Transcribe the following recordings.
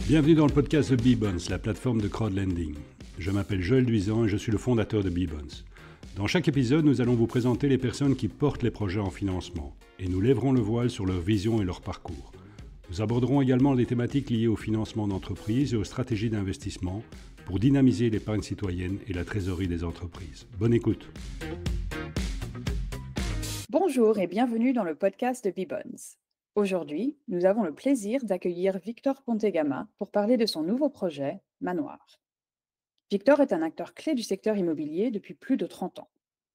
Bienvenue dans le podcast de Bbonds, la plateforme de crowdlending. Je m'appelle Joël Duisan et je suis le fondateur de Bbonds. Dans chaque épisode, nous allons vous présenter les personnes qui portent les projets en financement et nous lèverons le voile sur leur vision et leur parcours. Nous aborderons également les thématiques liées au financement d'entreprises et aux stratégies d'investissement pour dynamiser l'épargne citoyenne et la trésorerie des entreprises. Bonne écoute. Bonjour et bienvenue dans le podcast de Bbonds. Aujourd'hui, nous avons le plaisir d'accueillir Victor Pontegama pour parler de son nouveau projet, Manoir. Victor est un acteur clé du secteur immobilier depuis plus de 30 ans.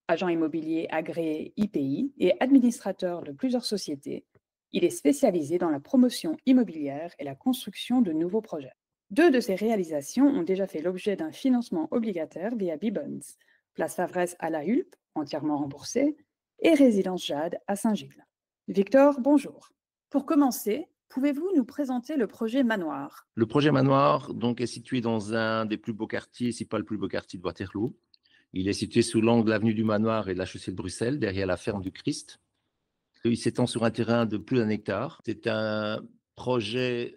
Agent immobilier agréé IPI et administrateur de plusieurs sociétés, il est spécialisé dans la promotion immobilière et la construction de nouveaux projets. 2 de ses réalisations ont déjà fait l'objet d'un financement obligataire via Bbonds, Place Favresse à La Hulpe, entièrement remboursée, et Résidence Jade à Saint-Gilles. Victor, bonjour. Pour commencer, pouvez-vous nous présenter le projet Manoir? Le projet Manoir est situé dans un des plus beaux quartiers, si pas le plus beau quartier de Waterloo. Il est situé sous l'angle de l'avenue du Manoir et de la chaussée de Bruxelles, derrière la ferme du Christ. Il s'étend sur un terrain de plus d'1 hectare. C'est un projet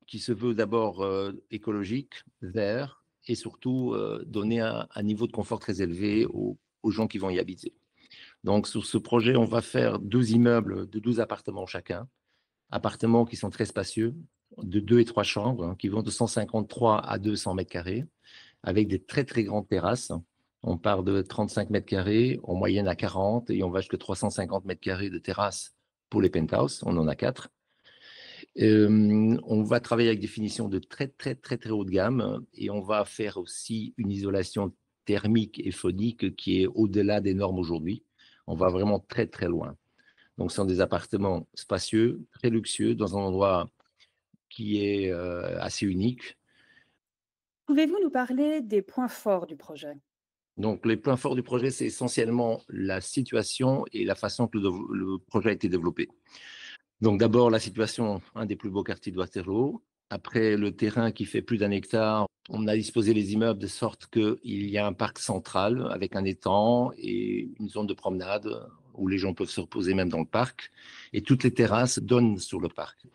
qui se veut d'abord écologique, vert, et surtout donner un niveau de confort très élevé aux gens qui vont y habiter. Donc, sur ce projet, on va faire 2 immeubles de 12 appartements chacun. Appartements qui sont très spacieux, de 2 et 3 chambres, qui vont de 153 à 200 mètres carrés, avec des très, très grandes terrasses. On part de 35 mètres carrés, en moyenne à 40, et on va jusqu'à 350 mètres carrés de terrasses pour les penthouses. On en a 4. On va travailler avec des finitions de très, très, très, très haut de gamme, et on va faire aussi une isolation thermique et phonique qui est au-delà des normes aujourd'hui. On va vraiment très, très loin. Donc, ce sont des appartements spacieux, très luxueux, dans un endroit qui est assez unique. Pouvez-vous nous parler des points forts du projet? Donc, les points forts du projet, c'est essentiellement la situation et la façon que le projet a été développé. Donc, d'abord, la situation, un des plus beaux quartiers de Waterloo. Après, le terrain qui fait plus d'1 hectare, on a disposé les immeubles de sorte qu'il y a un parc central avec un étang et une zone de promenade où les gens peuvent se reposer même dans le parc. Et toutes les terrasses donnent sur le parc.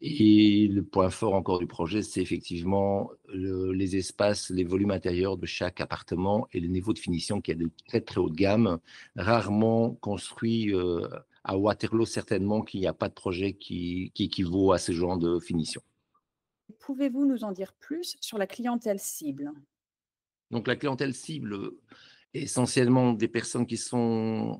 Et le point fort encore du projet, c'est effectivement les espaces, les volumes intérieurs de chaque appartement et le niveau de finition qui est de très très haut de gamme, rarement construit à Waterloo, certainement qu'il n'y a pas de projet qui équivaut à ce genre de finition. Pouvez-vous nous en dire plus sur la clientèle cible? Donc la clientèle cible est essentiellement des personnes qui sont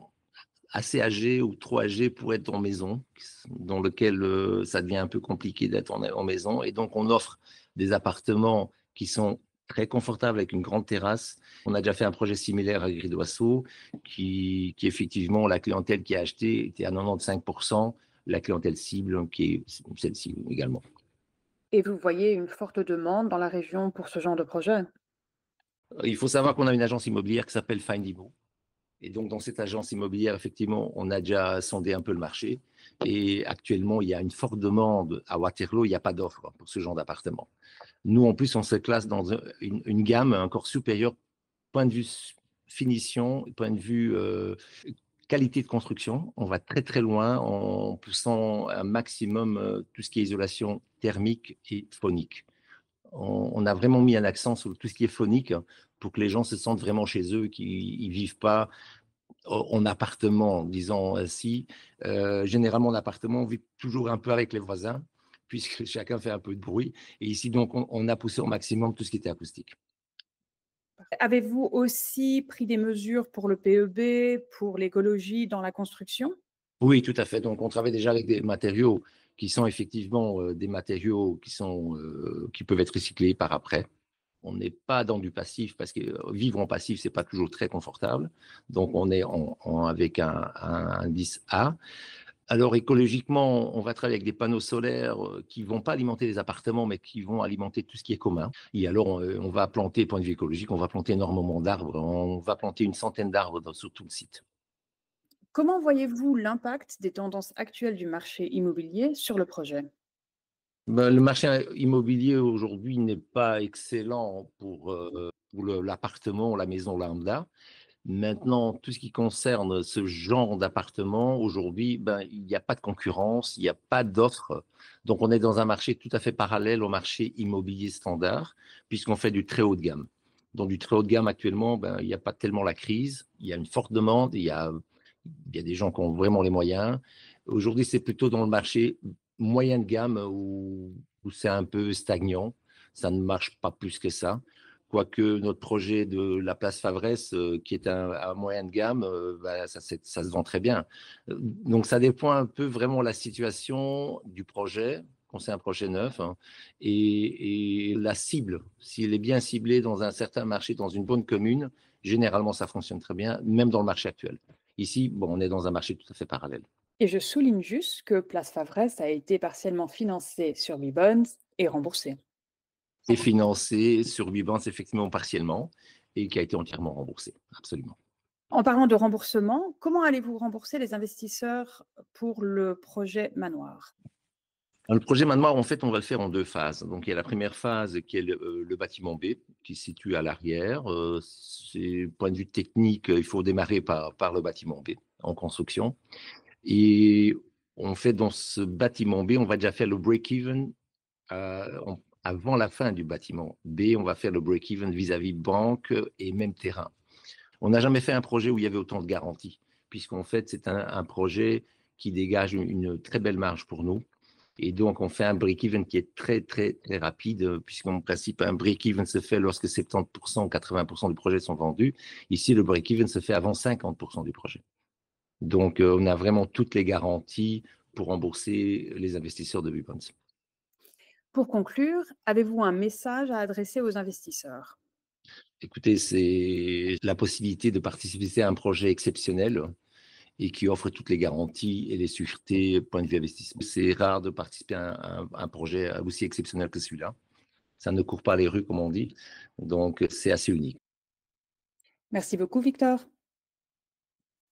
assez âgées ou trop âgées pour être en maison, dans lequel ça devient un peu compliqué d'être en maison. Et donc, on offre des appartements qui sont très confortables avec une grande terrasse. On a déjà fait un projet similaire à Gris d'Oiseau, qui effectivement, la clientèle qui a acheté était à 95%, la clientèle cible qui est celle-ci également. Et vous voyez une forte demande dans la région pour ce genre de projet? Il faut savoir qu'on a une agence immobilière qui s'appelle Findimo. Et donc, dans cette agence immobilière, effectivement, on a déjà sondé un peu le marché. Et actuellement, il y a une forte demande à Waterloo. Il n'y a pas d'offre pour ce genre d'appartement. Nous, en plus, on se classe dans une gamme encore supérieure, point de vue finition, point de vue qualité de construction. On va très, très loin en poussant un maximum tout ce qui est isolation thermique et phonique. On a vraiment mis un accent sur tout ce qui est phonique pour que les gens se sentent vraiment chez eux, qu'ils ne vivent pas en appartement, disons ainsi. Généralement, en appartement, on vit toujours un peu avec les voisins, puisque chacun fait un peu de bruit. Et ici, donc, on a poussé au maximum tout ce qui était acoustique. Avez-vous aussi pris des mesures pour le PEB, pour l'écologie dans la construction? Oui, tout à fait. Donc, on travaille déjà avec des matériaux qui sont effectivement des matériaux qui peuvent être recyclés par après. On n'est pas dans du passif parce que vivre en passif, c'est pas toujours très confortable. Donc, on est avec un indice A. Alors, écologiquement, on va travailler avec des panneaux solaires qui vont pas alimenter les appartements, mais qui vont alimenter tout ce qui est commun. Et alors, on va planter, point de vue écologique, on va planter énormément d'arbres. On va planter une centaine d'arbres sur tout le site. Comment voyez-vous l'impact des tendances actuelles du marché immobilier sur le projet? Le marché immobilier aujourd'hui n'est pas excellent pour l'appartement, la maison lambda. Maintenant, tout ce qui concerne ce genre d'appartement, aujourd'hui, ben, il n'y a pas de concurrence, il n'y a pas d'offre. Donc, on est dans un marché tout à fait parallèle au marché immobilier standard, puisqu'on fait du très haut de gamme. Donc, du très haut de gamme, actuellement, ben, il n'y a pas tellement la crise. Il y a une forte demande, il y a des gens qui ont vraiment les moyens. Aujourd'hui, c'est plutôt dans le marché moyen de gamme où c'est un peu stagnant. Ça ne marche pas plus que ça. Quoique notre projet de la place Favresse, qui est un moyen de gamme, bah, ça se vend très bien. Donc, ça dépend un peu vraiment de la situation du projet, quand c'est un projet neuf, hein, et la cible. S'il est bien ciblé dans un certain marché, dans une bonne commune, généralement, ça fonctionne très bien, même dans le marché actuel. Ici, bon, on est dans un marché tout à fait parallèle. Et je souligne juste que Place Favresse a été partiellement financée sur Bibons et remboursée. C'est financé sur Vivance, effectivement, partiellement, et qui a été entièrement remboursé, absolument. En parlant de remboursement, comment allez-vous rembourser les investisseurs pour le projet Manoir? Le projet Manoir, en fait, on va le faire en deux phases. Donc, il y a la première phase qui est le bâtiment B, qui se situe à l'arrière. Point de vue technique, il faut démarrer par le bâtiment B en construction. Et on fait dans ce bâtiment B, on va déjà faire le break-even avant la fin du bâtiment B. On va faire le break-even vis-à-vis banque et même terrain. On n'a jamais fait un projet où il y avait autant de garanties, puisqu'en fait, c'est un projet qui dégage une très belle marge pour nous. Et donc, on fait un break-even qui est très, très, très rapide, puisqu'en principe, un break-even se fait lorsque 70% ou 80% du projet sont vendus. Ici, le break-even se fait avant 50% du projet. Donc, on a vraiment toutes les garanties pour rembourser les investisseurs de Bubons. Pour conclure, avez-vous un message à adresser aux investisseurs? Écoutez, c'est la possibilité de participer à un projet exceptionnel et qui offre toutes les garanties et les sûretés point de vue investissement. C'est rare de participer à un projet aussi exceptionnel que celui-là. Ça ne court pas les rues, comme on dit. Donc, c'est assez unique. Merci beaucoup, Victor.